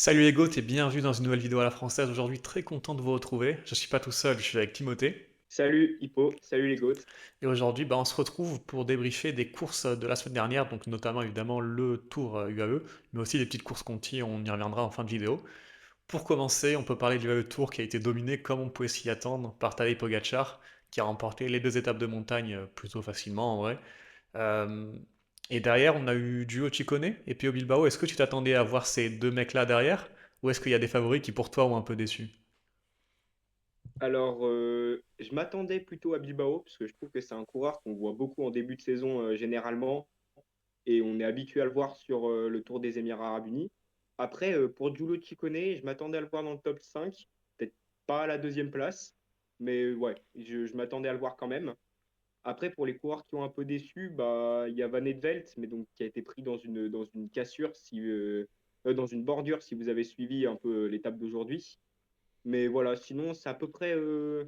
Salut les goths et bienvenue dans une nouvelle vidéo à la française. Aujourd'hui, très content de vous retrouver. Je suis pas tout seul, je suis avec Timothée. Salut Hippo, salut les goats. Et aujourd'hui, on se retrouve pour débriefer des courses de la semaine dernière, donc notamment évidemment le Tour UAE, mais aussi des petites courses Conti, on y reviendra en fin de vidéo. Pour commencer, on peut parler du UAE Tour qui a été dominé, comme on pouvait s'y attendre, par Tadej Pogacar, qui a remporté les deux étapes de montagne plutôt facilement en vrai. Euh, et derrière, on a eu Duo Ciccone et Pio Bilbao. Est-ce que tu t'attendais à voir ces deux mecs-là derrière, ou est-ce qu'il y a des favoris qui pour toi ont un peu déçu? Alors, je m'attendais plutôt à Bilbao, parce que je trouve que c'est un coureur qu'on voit beaucoup en début de saison généralement, et on est habitué à le voir sur le Tour des Émirats Arabes Unis. Après, pour Giulio Ciccone, je m'attendais à le voir dans le top 5, peut-être pas à la deuxième place, mais ouais, je m'attendais à le voir quand même. Après, pour les coureurs qui ont un peu déçu, bah, il y a Van Velt, mais donc qui a été pris dans une cassure, dans une bordure, si vous avez suivi un peu l'étape d'aujourd'hui. Mais voilà, sinon, c'est à peu près le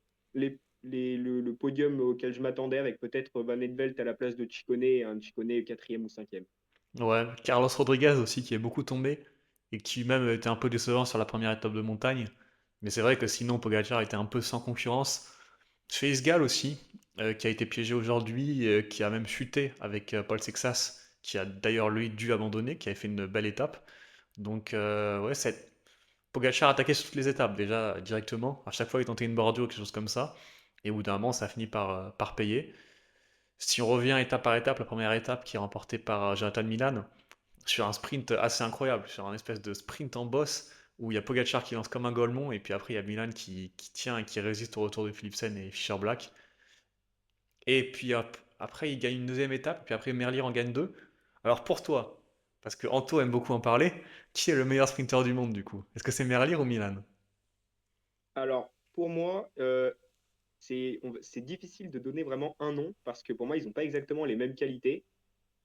podium auquel je m'attendais, avec peut-être Van Velt à la place de Ciccone et un Ciccone quatrième ou cinquième. Ouais, Carlos Rodriguez aussi qui est beaucoup tombé et qui même était un peu décevant sur la première étape de montagne. Mais c'est vrai que sinon Pogacar était un peu sans concurrence. Chase Gall aussi, qui a été piégé aujourd'hui, qui a même chuté avec Paul Sexas, qui a d'ailleurs lui dû abandonner, qui avait fait une belle étape. Donc ouais, Pogacar attaquait sur toutes les étapes déjà directement. À chaque fois il tentait une bordure ou quelque chose comme ça. Et au bout d'un moment ça finit par payer. Si on revient étape par étape, la première étape qui est remportée par Jonathan Milan, sur un sprint assez incroyable, sur un espèce de sprint en boss où il y a Pogacar qui lance comme un golemon et puis après il y a Milan qui tient et qui résiste au retour de Philipsen et Fischer Black. Et puis hop, après il gagne une deuxième étape, puis après Merlier en gagne deux. Alors pour toi, parce que Anto aime beaucoup en parler, qui est le meilleur sprinter du monde du coup? Est-ce que c'est Merlier ou Milan? Alors, pour moi, c'est difficile de donner vraiment un nom, parce que pour moi, ils n'ont pas exactement les mêmes qualités.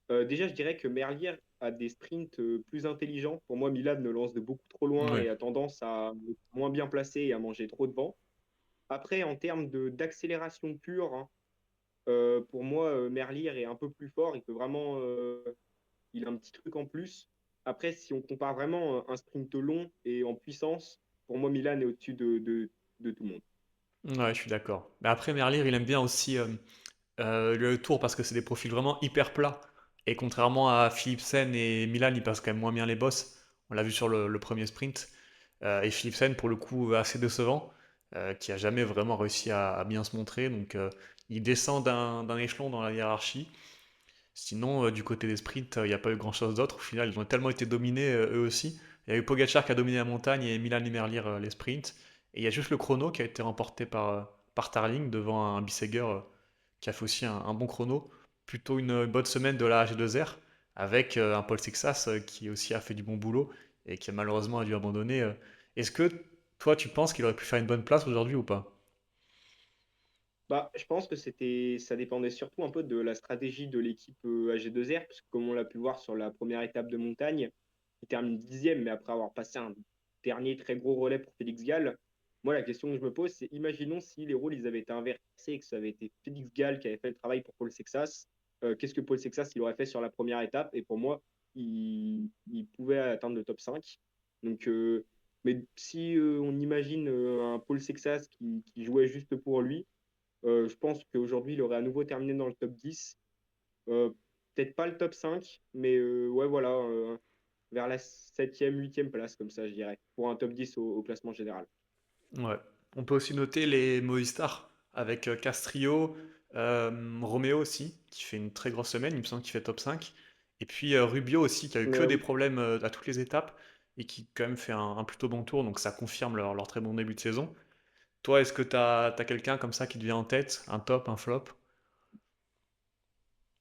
Déjà, je dirais que Merlier a des sprints plus intelligents. Pour moi, Milan ne lance de beaucoup trop loin Oui. et a tendance à être moins bien placé et à manger trop de vent. Après, en termes d'accélération pure, hein, pour moi, Merlier est un peu plus fort. Il a un petit truc en plus. Après, si on compare vraiment un sprint long et en puissance, pour moi, Milan est au-dessus de tout le monde. Ouais, je suis d'accord. Mais après Merlier, il aime bien aussi le tour parce que c'est des profils vraiment hyper plats. Et contrairement à Philipsen et Milan, ils passent quand même moins bien les bosses. On l'a vu sur le premier sprint. Et Philipsen, pour le coup, assez décevant, qui a jamais vraiment réussi à bien se montrer. Donc, il descend d'un échelon dans la hiérarchie. Sinon, du côté des sprints, il n'y a pas eu grand-chose d'autre. Au final, ils ont tellement été dominés, eux aussi. Il y a eu Pogacar qui a dominé la montagne et Milan et Merlier les sprints. Et il y a juste le chrono qui a été remporté par Tarling devant un Bissegger qui a fait aussi un bon chrono. Plutôt une bonne semaine de la AG2R avec un Paul Sixas qui aussi a fait du bon boulot et qui a malheureusement a dû abandonner. Est-ce que toi, tu penses qu'il aurait pu faire une bonne place aujourd'hui ou pas? Bah, je pense que ça dépendait surtout un peu de la stratégie de l'équipe AG2R, parce que comme on l'a pu voir sur la première étape de montagne, il termine dixième, mais après avoir passé un dernier très gros relais pour Félix Gall. Moi, la question que je me pose, c'est imaginons si les rôles ils avaient été inversés et que ça avait été Félix Gall qui avait fait le travail pour Paul Sexas. Qu'est-ce que Paul Sexas il aurait fait sur la première étape? Et pour moi, il pouvait atteindre le top 5. Donc, mais si on imagine un Paul Sexas qui jouait juste pour lui, je pense qu'aujourd'hui, il aurait à nouveau terminé dans le top 10. Euh, Peut-être pas le top 5, mais ouais, voilà, vers la septième, huitième place, comme ça, je dirais, pour un top 10 au classement général. Ouais. On peut aussi noter les Movistar avec Castrillo, Romeo aussi, qui fait une très grosse semaine, il me semble qu'il fait top 5. Et puis Rubio aussi, qui a eu que des Oui. problèmes à toutes les étapes et qui quand même fait un plutôt bon tour, donc ça confirme leur très bon début de saison. Toi, est-ce que t'as quelqu'un comme ça qui te vient en tête, un top, un flop?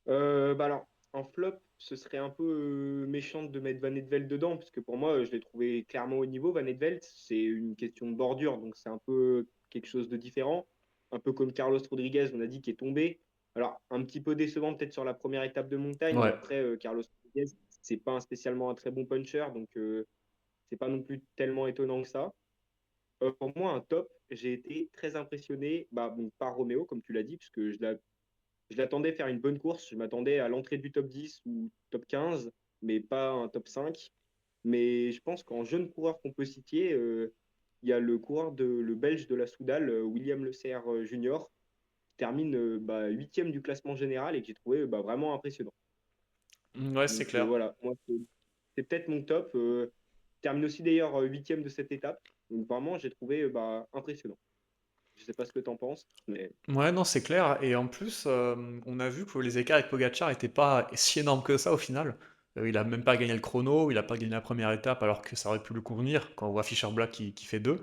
Bah alors, en flop, ce serait un peu méchant de mettre Van Velde dedans, parce que pour moi, je l'ai trouvé clairement au niveau. Van Velde, c'est une question de bordure, donc c'est un peu quelque chose de différent. Un peu comme Carlos Rodriguez, on a dit, qui est tombé. Alors, un petit peu décevant peut-être sur la première étape de montagne, mais Ouais. après, Carlos Rodriguez, c'est pas spécialement un très bon puncher, donc c'est pas non plus tellement étonnant que ça. Pour moi, un top, j'ai été très impressionné bah, bon, par Roméo, comme tu l'as dit, puisque je l'attendais faire une bonne course. Je m'attendais à l'entrée du top 10 ou top 15, mais pas un top 5. Mais je pense qu'en jeune coureur qu'on peut citer, il y a le Belge de la Soudal, William Le Serre Junior, qui termine bah, 8e du classement général et que j'ai trouvé bah, vraiment impressionnant. Ouais, c'est Donc clair. voilà, moi, c'est peut-être mon top. Termine aussi d'ailleurs 8e de cette étape. Donc vraiment, j'ai trouvé bah, impressionnant. Je sais pas ce que tu en penses, mais Ouais, non, c'est clair. Et en plus, on a vu que les écarts avec Pogacar n'étaient pas si énormes que ça au final. Il a même pas gagné le chrono, il a pas gagné la première étape alors que ça aurait pu le convenir quand on voit Fischer Black qui fait deux.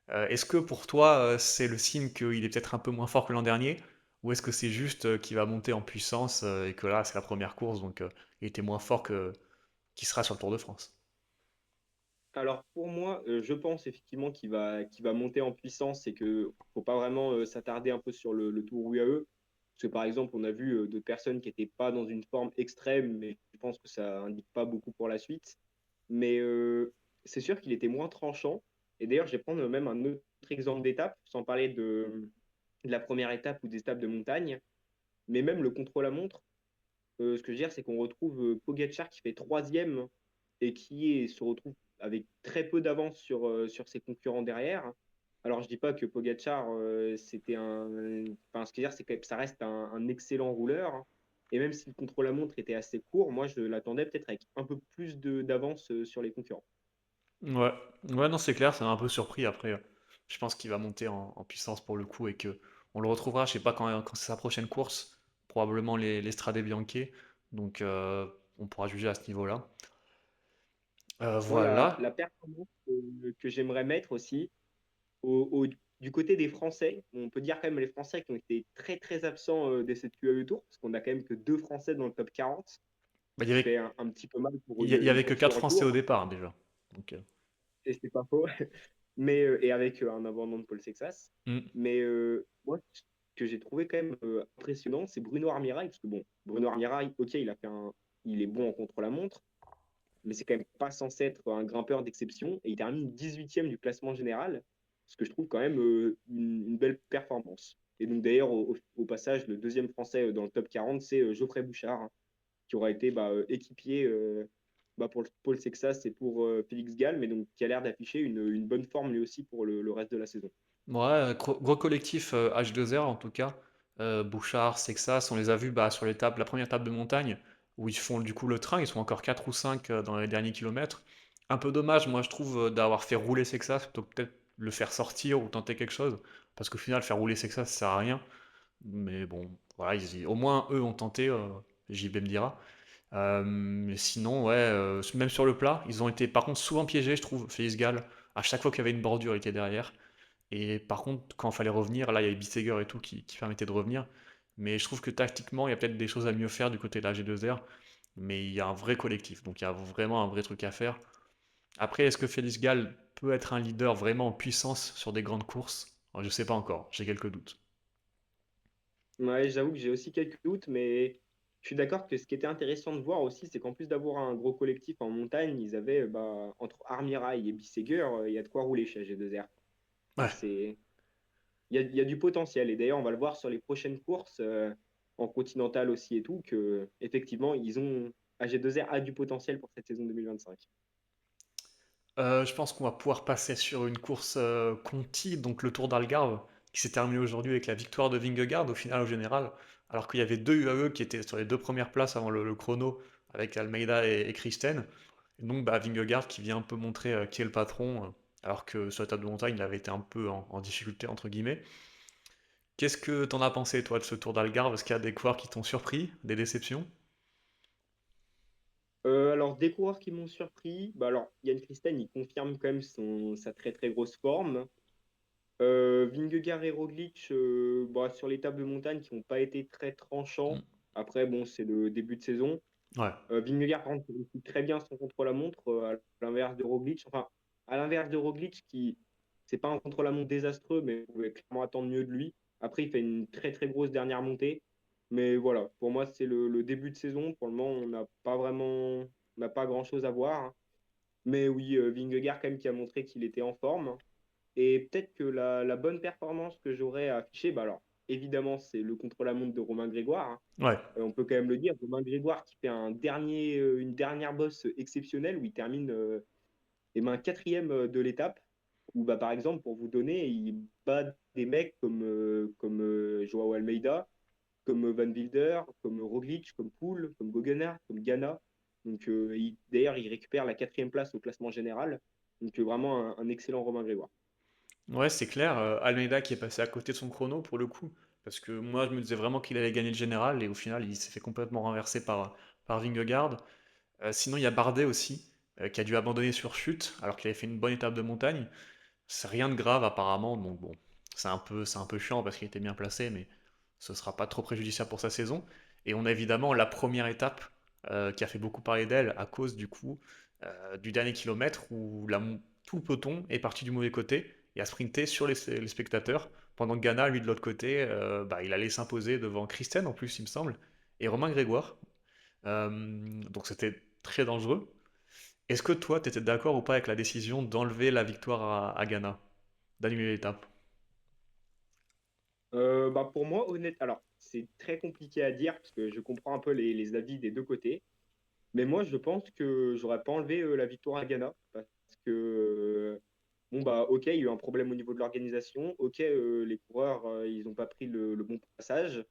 Est-ce que pour toi, c'est le signe qu'il est peut-être un peu moins fort que l'an dernier? Ou est-ce que c'est juste qu'il va monter en puissance et que là, c'est la première course, donc il était moins fort que qu'il sera sur le Tour de France? alors pour moi, je pense effectivement qu'il va monter en puissance et que faut pas vraiment s'attarder un peu sur le Tour UAE. Parce que par exemple, on a vu d'autres personnes qui n'étaient pas dans une forme extrême, mais je pense que ça indique pas beaucoup pour la suite. Mais c'est sûr qu'il était moins tranchant. Et d'ailleurs, je vais prendre même un autre exemple d'étape, sans parler de la première étape ou des étapes de montagne. Mais même le contre-la-montre, ce que je veux dire, c'est qu'on retrouve Pogacar qui fait troisième et se retrouve avec très peu d'avance sur ses concurrents derrière. Alors, je dis pas que Pogacar, c'était un. Enfin, ce que je veux dire, c'est que ça reste un excellent rouleur. Et même si le contre-la-montre était assez court, moi, je l'attendais peut-être avec un peu plus d'avance sur les concurrents. Ouais, ouais, non, c'est clair, ça m'a un peu surpris. Après, je pense qu'il va monter en puissance pour le coup et que on le retrouvera, je sais pas quand c'est sa prochaine course, probablement les Strade Bianche, donc on pourra juger à ce niveau-là. Moi, la Voilà. performance que j'aimerais mettre aussi, du côté des Français, on peut dire quand même les Français qui ont été très très absents de cette QAE Tour, parce qu'on a quand même que deux Français dans le top 40, Bah, ce qui fait un petit peu mal pour il y une avait que course 4 sur un Français au tour, départ déjà. Donc, et c'est pas faux. Mais, et avec un abandon de Paul Sexas. hmm. Mais moi, ce que j'ai trouvé quand même impressionnant, c'est Bruno Armirail, parce que bon, Bruno Armirail, ok, il est bon en contre-la-montre, mais c'est quand même pas censé être un grimpeur d'exception, et il termine 18e du classement général, ce que je trouve quand même une belle performance. Et donc d'ailleurs, au passage, le deuxième Français dans le top 40, c'est Geoffrey Bouchard, hein, qui aura été bah, équipier bah, pour Paul Sexas et pour Félix Gall, mais donc qui a l'air d'afficher une bonne forme lui aussi pour le reste de la saison. Ouais, gros collectif H2R en tout cas. Bouchard, Sexas, on les a vus bah, sur l'étape, la première étape de montagne, où ils font du coup le train, ils sont encore 4 ou 5 dans les derniers kilomètres. Un peu dommage, moi je trouve, d'avoir fait rouler Sexas plutôt que peut-être le faire sortir ou tenter quelque chose. Parce qu'au final, faire rouler Sexas, ça sert à rien. Mais bon, voilà, au moins eux ont tenté, JB me dira. Mais sinon, ouais, même sur le plat, ils ont été par contre souvent piégés, je trouve, Félix Gall. À chaque fois qu'il y avait une bordure, il était derrière. Et par contre, quand il fallait revenir, là, il y avait Bissegger et tout qui permettait de revenir. Mais je trouve que tactiquement, il y a peut-être des choses à mieux faire du côté de la G2R. Mais il y a un vrai collectif, donc il y a vraiment un vrai truc à faire. Après, est-ce que Félix Gall peut être un leader vraiment en puissance sur des grandes courses? Alors, je sais pas encore, j'ai quelques doutes. Ouais, j'avoue que j'ai aussi quelques doutes, mais je suis d'accord que ce qui était intéressant de voir aussi, c'est qu'en plus d'avoir un gros collectif en montagne, ils avaient bah, entre Armirail et Bissegger, il y a de quoi rouler chez AG2R. Enfin, Ouais. il y a du potentiel. Et d'ailleurs, on va le voir sur les prochaines courses en continental aussi et tout, que effectivement, AG2R a du potentiel pour cette saison 2025. Je pense qu'on va pouvoir passer sur une course Conti, donc le Tour d'Algarve, qui s'est terminé aujourd'hui avec la victoire de Vingegaard au final au général, alors qu'il y avait deux UAE qui étaient sur les deux premières places avant le chrono, avec Almeida et Christen. Et donc bah, Vingegaard qui vient un peu montrer qui est le patron, alors que sur la table de montagne, il avait été un peu en difficulté, entre guillemets. Qu'est-ce que t'en as pensé, toi, de ce Tour d'Algarve? Est-ce qu'il y a des coureurs qui t'ont surpris, des déceptions? Alors, des coureurs qui m'ont surpris, bah alors, Yann Christen, il confirme quand même sa très très grosse forme. Vingegaard et Roglic, bah, sur l'étape de montagne, qui n'ont pas été très tranchants. Hmm. Après, bon, c'est le début de saison. Ouais. Vingegaard, par contre, il réussit très bien son contre-la-montre, à l'inverse de Roglic. Enfin, à l'inverse de Roglic, c'est pas un contre-la-montre désastreux, mais on pouvait clairement attendre mieux de lui. Après, il fait une très très grosse dernière montée. Mais voilà, pour moi, c'est le début de saison. Pour le moment, on n'a pas grand-chose à voir, hein. Mais oui, Vingegaard, quand même, qui a montré qu'il était en forme. Et peut-être que la bonne performance que j'aurais affichée, bah alors, évidemment, c'est le contre-la-montre de Romain Grégoire, hein. Ouais. On peut quand même le dire, Romain Grégoire qui fait une dernière bosse exceptionnelle où il termine quatrième de l'étape. Où, bah, par exemple, pour vous donner, il bat des mecs comme Joao Almeida, comme Van Wilder, comme Roglic, comme Poel, comme Gogener, comme Ghana. Donc, d'ailleurs, il récupère la quatrième place au classement général. Donc, vraiment un excellent Romain Grégoire. Ouais, c'est clair. Almeida qui est passé à côté de son chrono pour le coup. Parce que moi, je me disais vraiment qu'il allait gagner le général et au final, il s'est fait complètement renverser par Vingegaard. Sinon, il y a Bardet aussi, qui a dû abandonner sur chute alors qu'il avait fait une bonne étape de montagne. C'est rien de grave apparemment, donc bon, c'est un peu chiant parce qu'il était bien placé, mais ce sera pas trop préjudiciable pour sa saison. Et on a évidemment la première étape qui a fait beaucoup parler d'elle à cause du coup du dernier kilomètre où tout le peloton est parti du mauvais côté et a sprinté sur les spectateurs, pendant que Ghana, lui de l'autre côté, bah, il allait s'imposer devant Christen en plus, il me semble, et Romain Grégoire. Donc c'était très dangereux. Est-ce que toi, tu étais d'accord ou pas avec la décision d'enlever la victoire à Ghana, d'annuler l'étape? Bah, pour moi, honnête, alors c'est très compliqué à dire parce que je comprends un peu les avis des deux côtés. Mais moi, je pense que j'aurais pas enlevé la victoire à Ghana parce que, bon, bah, ok, il y a eu un problème au niveau de l'organisation. Ok, les coureurs, ils n'ont pas pris le bon passage.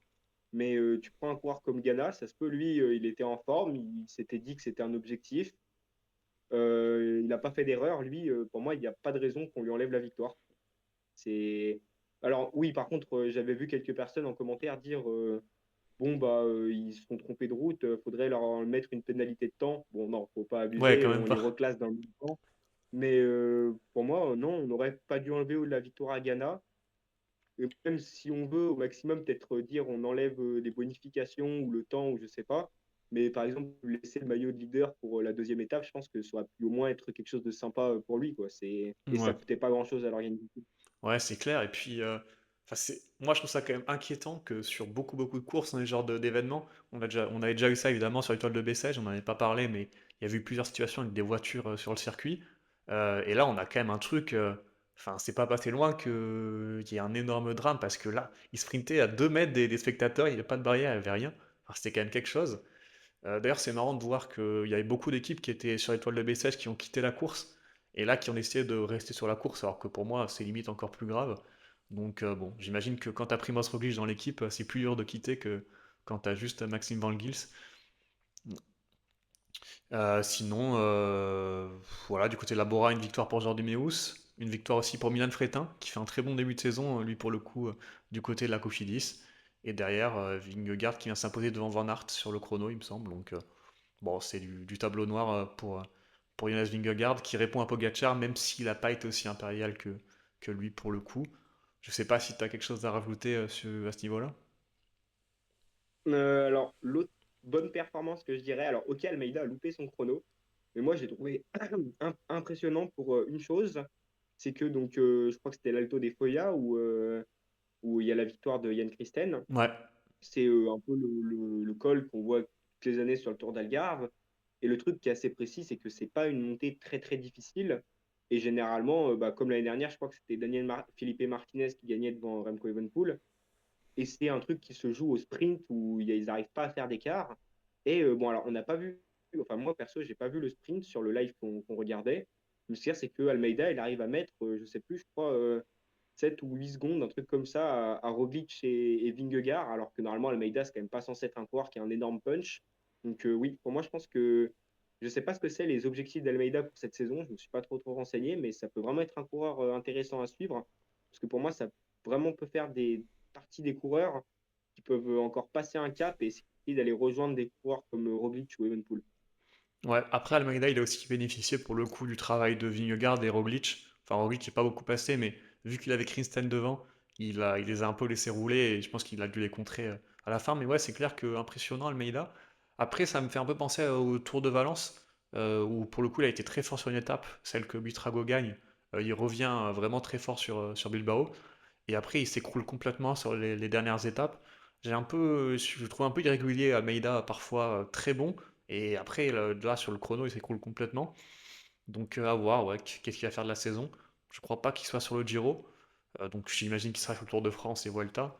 Mais tu prends un coureur comme Ghana, ça se peut, lui, il était en forme, il s'était dit que c'était un objectif. Il n'a pas fait d'erreur. Lui, pour moi, il n'y a pas de raison qu'on lui enlève la victoire. C'est... Alors, oui, par contre, j'avais vu quelques personnes en commentaire dire bon, bah, ils se sont trompés de route, faudrait leur mettre une pénalité de temps. Bon, non, faut pas Ouais, abuser, quand même on les pas. reclasse dans le même temps. Mais pour moi, non, on n'aurait pas dû enlever la victoire à Ghana. Et même si on veut, au maximum, peut-être dire on enlève des bonifications ou le temps, ou je sais pas. Mais par exemple, laisser le maillot de leader pour la deuxième étape, je pense que ça aurait pu au moins être quelque chose de sympa pour lui, quoi. Et ça Ouais, coûtait pas grand-chose à l'organisation. ouais, c'est clair. Et puis, enfin, moi, je trouve ça quand même inquiétant que sur beaucoup de courses, dans les genres d'événements, on avait déjà eu ça évidemment sur l'étoile de Bessèges, on n'en avait pas parlé, mais il y a eu plusieurs situations avec des voitures sur le circuit. Et là, on a quand même un truc. Enfin, c'est pas passé loin qu'il y ait un énorme drame parce que là, ils sprintaient à 2 mètres des spectateurs, il n'y avait pas de barrière, il n'y avait rien. Enfin, c'était quand même quelque chose. D'ailleurs, c'est marrant de voir qu'il y avait beaucoup d'équipes qui étaient sur l'étoile de Bessèges qui ont quitté la course et là qui ont essayé de rester sur la course, alors que pour moi, c'est limite encore plus grave. Donc, bon, j'imagine que quand t'as Primoz Roglic dans l'équipe, c'est plus dur de quitter que quand t'as juste Maxime Van Gils. Sinon, voilà, du côté de la Bora, une victoire pour Jordi Meus, une victoire aussi pour Milan Fretin, qui fait un très bon début de saison, lui pour le coup, du côté de la Cofidis. Et derrière, Vingegaard qui vient s'imposer devant Van Aert sur le chrono, il me semble. Donc, bon, c'est du tableau noir pour Jonas Vingegaard qui répond à Pogacar, même s'il n'a pas été aussi impérial que lui pour le coup. Je sais pas si tu as quelque chose à rajouter à ce niveau-là. Alors, l'autre bonne performance que je dirais, alors, ok, Almeida a loupé son chrono, mais moi, j'ai trouvé impressionnant pour une chose, c'est que, donc, je crois que c'était l'Alto des Foya où il y a la victoire de Yann Christen. Ouais, C'est un peu le col qu'on voit toutes les années sur le Tour d'Algarve. Et le truc qui est assez précis, c'est que c'est pas une montée très, très difficile. Et généralement, bah, comme l'année dernière, je crois que c'était Felipe Martinez qui gagnait devant Remco Evenepoel. Et c'est un truc qui se joue au sprint où ils n'arrivent pas à faire d'écart. Et bon, alors, on n'a pas vu, enfin, moi perso, j'ai pas vu le sprint sur le live qu'on regardait. Mais ce qu'il y a, c'est que Almeida, il arrive à mettre, je sais plus, je crois, 7 ou 8 secondes, un truc comme ça, à Roglic et Vingegaard, alors que normalement, Almeida, c'est quand même pas censé être un coureur qui a un énorme punch. Donc, oui, pour moi, je pense que je sais pas ce que c'est les objectifs d'Almeida pour cette saison. Je me suis pas trop renseigné, mais ça peut vraiment être un coureur intéressant à suivre. Parce que pour moi, ça vraiment peut faire des partie des coureurs qui peuvent encore passer un cap et essayer d'aller rejoindre des coureurs comme Roglic ou Evenepoel. ouais. Après, Almeida, il a aussi bénéficié pour le coup du travail de Vingegaard et Roglic. Enfin, Roglic n'est pas beaucoup passé, mais vu qu'il avait Christen devant, il les a un peu laissés rouler et je pense qu'il a dû les contrer à la fin. Mais ouais, c'est clair que impressionnant Almeida. Après, ça me fait un peu penser au Tour de Valence, où pour le coup, il a été très fort sur une étape, celle que Buitrago gagne. Il revient vraiment très fort sur Bilbao. Et après, il s'écroule complètement sur les dernières étapes. Je le trouve un peu irrégulier, Almeida, parfois très bon. Et après, là, sur le chrono, il s'écroule complètement. Donc, à voir, ouais, qu'est-ce qu'il va faire de la saison. Je crois pas qu'il soit sur le Giro. Donc, j'imagine qu'il sera sur le Tour de France et Vuelta.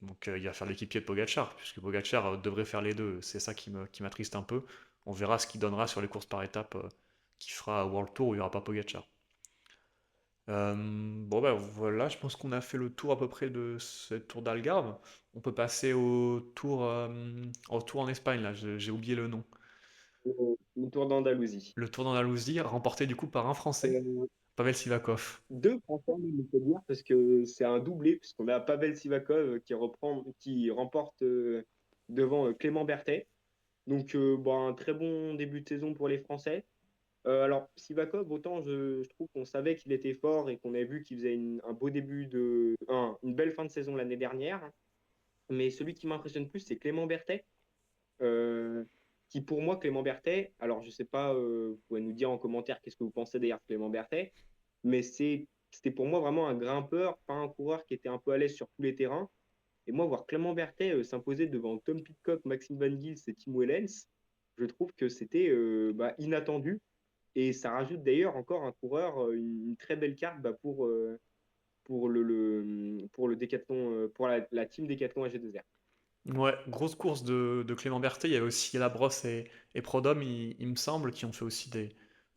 Donc il va faire l'équipier de Pogacar, puisque Pogacar devrait faire les deux. C'est ça qui m'attriste un peu. On verra ce qu'il donnera sur les courses par étapes qu'il fera à World Tour où il n'y aura pas Pogacar. Bon ben voilà, je pense qu'on a fait le tour à peu près de ce tour d'Algarve. On peut passer au tour en Espagne, là, j'ai oublié le nom. Le Tour d'Andalousie. Le tour d'Andalousie, remporté du coup par un Français, Euh, Pavel Sivakov. Deux Français, même, on peut dire, parce que c'est un doublé, puisqu'on a Pavel Sivakov qui remporte devant Clément Berthet. Donc, bon, un très bon début de saison pour les Français. Alors, Sivakov, autant je trouve qu'on savait qu'il était fort et qu'on avait vu qu'il faisait un beau une belle fin de saison l'année dernière. Mais celui qui m'impressionne plus, c'est Clément Berthet. Euh, qui pour moi, Clément Berthet, alors je sais pas, vous pouvez nous dire en commentaire qu'est-ce que vous pensez d'ailleurs de Clément Berthet, mais c'était pour moi vraiment un grimpeur, pas un coureur qui était un peu à l'aise sur tous les terrains. Et moi, voir Clément Berthet s'imposer devant Tom Pidcock, Maxime Van Gils et Tim Wellens, je trouve que c'était inattendu. Et ça rajoute d'ailleurs encore un coureur, une très belle carte pour le décathlon, pour la team Décathlon AG2R. Ouais, grosse course de Clément Berthet. Il y avait aussi Labrosse et Prodhomme, il me semble, qui ont fait aussi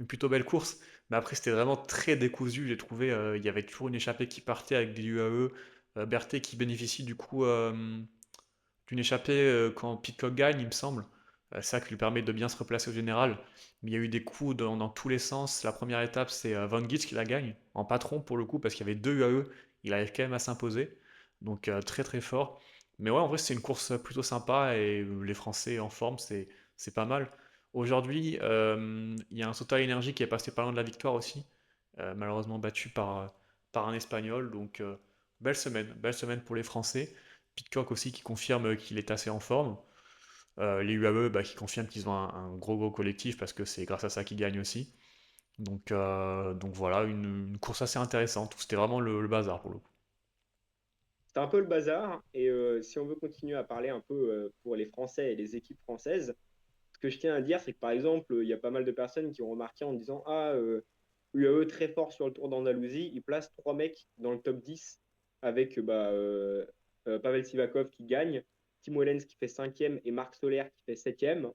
une plutôt belle course. Mais après, c'était vraiment très décousu. J'ai trouvé, il y avait toujours une échappée qui partait avec des UAE. Berthet qui bénéficie du coup d'une échappée quand Pitcock gagne, il me semble. Ça qui lui permet de bien se replacer au général. Mais il y a eu des coups dans tous les sens. La première étape, c'est Van Gitz qui la gagne, en patron pour le coup, parce qu'il y avait deux UAE. Il arrive quand même à s'imposer. Donc très très fort. Mais ouais, en vrai, c'est une course plutôt sympa et les Français en forme, c'est pas mal. Aujourd'hui, il y a un Total Energy qui est passé pas loin de la victoire aussi, malheureusement battu par un Espagnol. Donc, belle semaine pour les Français. Pitcock aussi qui confirme qu'il est assez en forme. Les UAE bah, qui confirment qu'ils ont un gros gros collectif parce que c'est grâce à ça qu'ils gagnent aussi. Donc voilà, une course assez intéressante. C'était vraiment le bazar pour le coup. C'est un peu le bazar. Et si on veut continuer à parler un peu pour les Français et les équipes françaises, ce que je tiens à dire, c'est que par exemple, il y a pas mal de personnes qui ont remarqué en disant ah, UAE très fort sur le Tour d'Andalousie, ils placent trois mecs dans le top 10 avec Pavel Sivakov qui gagne, Tim Wellens qui fait cinquième et Marc Soler qui fait septième.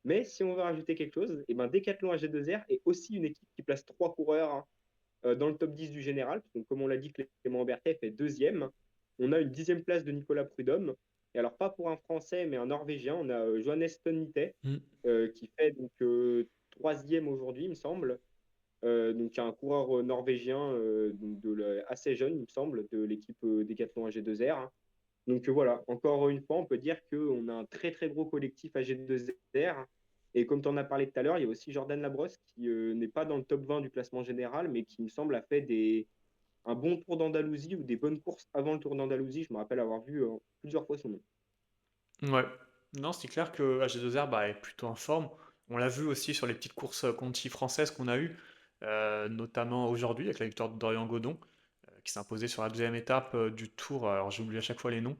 Mais si on veut rajouter quelque chose, et ben Decathlon AG2R est aussi une équipe qui place trois coureurs hein, dans le top 10 du général. Donc, comme on l'a dit, Clément Berthet fait deuxième. On a une dixième place de Nicolas Prudhomme. Et alors, pas pour un Français, mais un Norvégien. On a Johannes Tonite Mm. qui fait donc troisième aujourd'hui, il me semble. Donc, un coureur norvégien assez jeune, il me semble, de l'équipe Decathlon AG2R. Donc voilà, encore une fois, on peut dire qu'on a un très très gros collectif AG2R. Et comme tu en as parlé tout à l'heure, il y a aussi Jordan Labrosse qui n'est pas dans le top 20 du classement général, mais qui me semble a fait un bon tour d'Andalousie ou des bonnes courses avant le tour d'Andalousie. Je me rappelle avoir vu plusieurs fois son nom. Ouais. Non, c'est clair que AG2R bah, est plutôt en forme. On l'a vu aussi sur les petites courses Conti françaises qu'on a eues, notamment aujourd'hui avec la victoire de Dorian Godon, qui s'est imposé sur la deuxième étape du tour. Alors j'oublie à chaque fois les noms,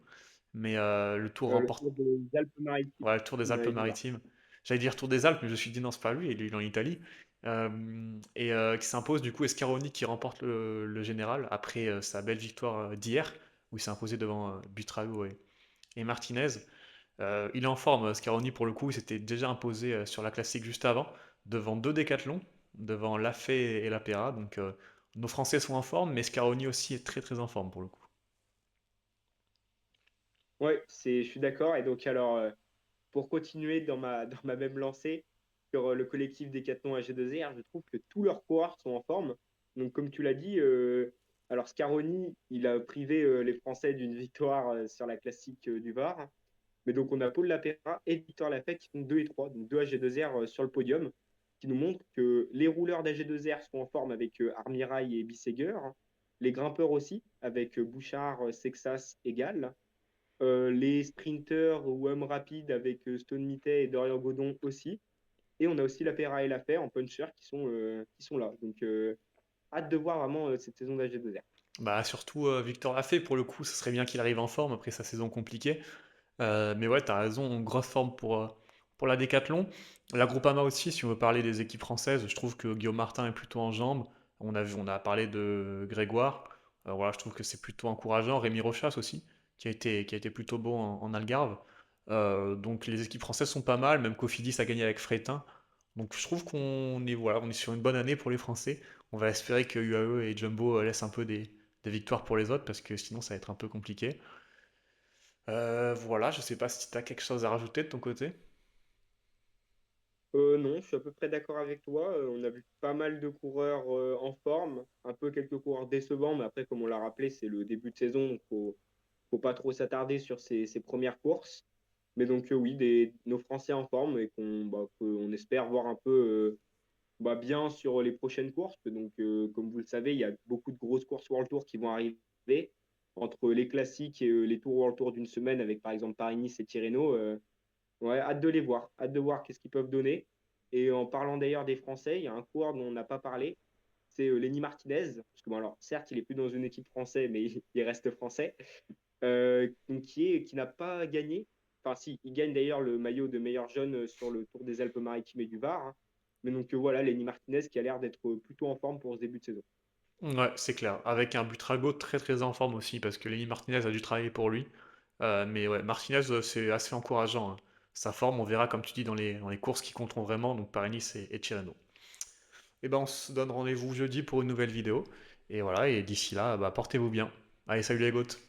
mais le tour Le remporte. tour des Alpes-Maritimes, Ouais, le tour des j'allais dire. Alpes-Maritimes. J'allais dire tour des Alpes, mais je me suis dit non, c'est pas lui, il est en Italie. Qui s'impose du coup Escaroni qui remporte le général après sa belle victoire d'hier, où il s'est imposé devant Butrago et Martinez. Il est en forme, Scaroni, pour le coup, il s'était déjà imposé sur la classique juste avant, devant deux décathlons, devant Lafay et Lapera. Donc nos Français sont en forme, mais Scaroni aussi est très très en forme pour le coup. Ouais, je suis d'accord. Et donc, alors, pour continuer dans ma même lancée sur le collectif Décathlon AG2R, je trouve que tous leurs coureurs sont en forme. Donc, comme tu l'as dit, alors Scaroni, il a privé les Français d'une victoire sur la classique du Var. Mais donc, on a Paul Lapera et Victor Lafay qui font 2 et 3, donc 2 AG2R sur le podium, qui nous montrent que les rouleurs d'AG2R sont en forme avec Armirail et Bisseguer, les grimpeurs aussi, avec Bouchard, Sexas et Gall, les sprinters ou hommes rapides avec Stone Mittet et Dorian Godon aussi. Et on a aussi Lapera et Lafay en puncher qui sont là. Donc, hâte de voir vraiment cette saison d'AG2R. Bah surtout Victor Lafay, pour le coup, ce serait bien qu'il arrive en forme après sa saison compliquée. Mais ouais, t'as raison, grosse forme pour la Décathlon. La Groupama aussi, si on veut parler des équipes françaises, je trouve que Guillaume Martin est plutôt en jambes. On a parlé de Grégoire. Voilà, je trouve que c'est plutôt encourageant. Rémi Rochas aussi, qui a été plutôt beau en Algarve. Donc les équipes françaises sont pas mal, même Cofidis a gagné avec Freitin. Donc je trouve qu'on est sur une bonne année pour les Français. On va espérer que UAE et Jumbo laissent un peu des victoires pour les autres, parce que sinon ça va être un peu compliqué. Voilà, je sais pas si tu as quelque chose à rajouter de ton côté. Non, je suis à peu près d'accord avec toi. On a vu pas mal de coureurs en forme, un peu quelques coureurs décevants, mais après, comme on l'a rappelé, c'est le début de saison, donc faut pas trop s'attarder sur ces premières courses. Mais donc oui, nos Français en forme et qu'on espère voir un peu bien sur les prochaines courses. Donc, comme vous le savez, il y a beaucoup de grosses courses World Tour qui vont arriver entre les classiques et les tours World Tour d'une semaine avec par exemple Paris-Nice et Tirreno. Ouais, hâte de les voir, hâte de voir qu'est-ce qu'ils peuvent donner. Et en parlant d'ailleurs des Français, il y a un coureur dont on n'a pas parlé, c'est Lenny Martinez. Parce que bon, alors certes, il est plus dans une équipe française, mais il reste français. Donc qui n'a pas gagné. Enfin, si, il gagne d'ailleurs le maillot de meilleur jeune sur le Tour des Alpes-Maritimes et du Var, hein. Mais donc voilà, Lenny Martinez qui a l'air d'être plutôt en forme pour ce début de saison. Ouais, c'est clair. Avec un Butrago très très en forme aussi, parce que Lenny Martinez a dû travailler pour lui. Mais ouais, Martinez, c'est assez encourageant, hein. Sa forme, on verra, comme tu dis, dans les courses qui compteront vraiment, donc Paris-Nice et Tirreno. Et ben, on se donne rendez-vous jeudi pour une nouvelle vidéo. Et voilà, et d'ici là, bah, portez-vous bien. Allez, salut les gouttes.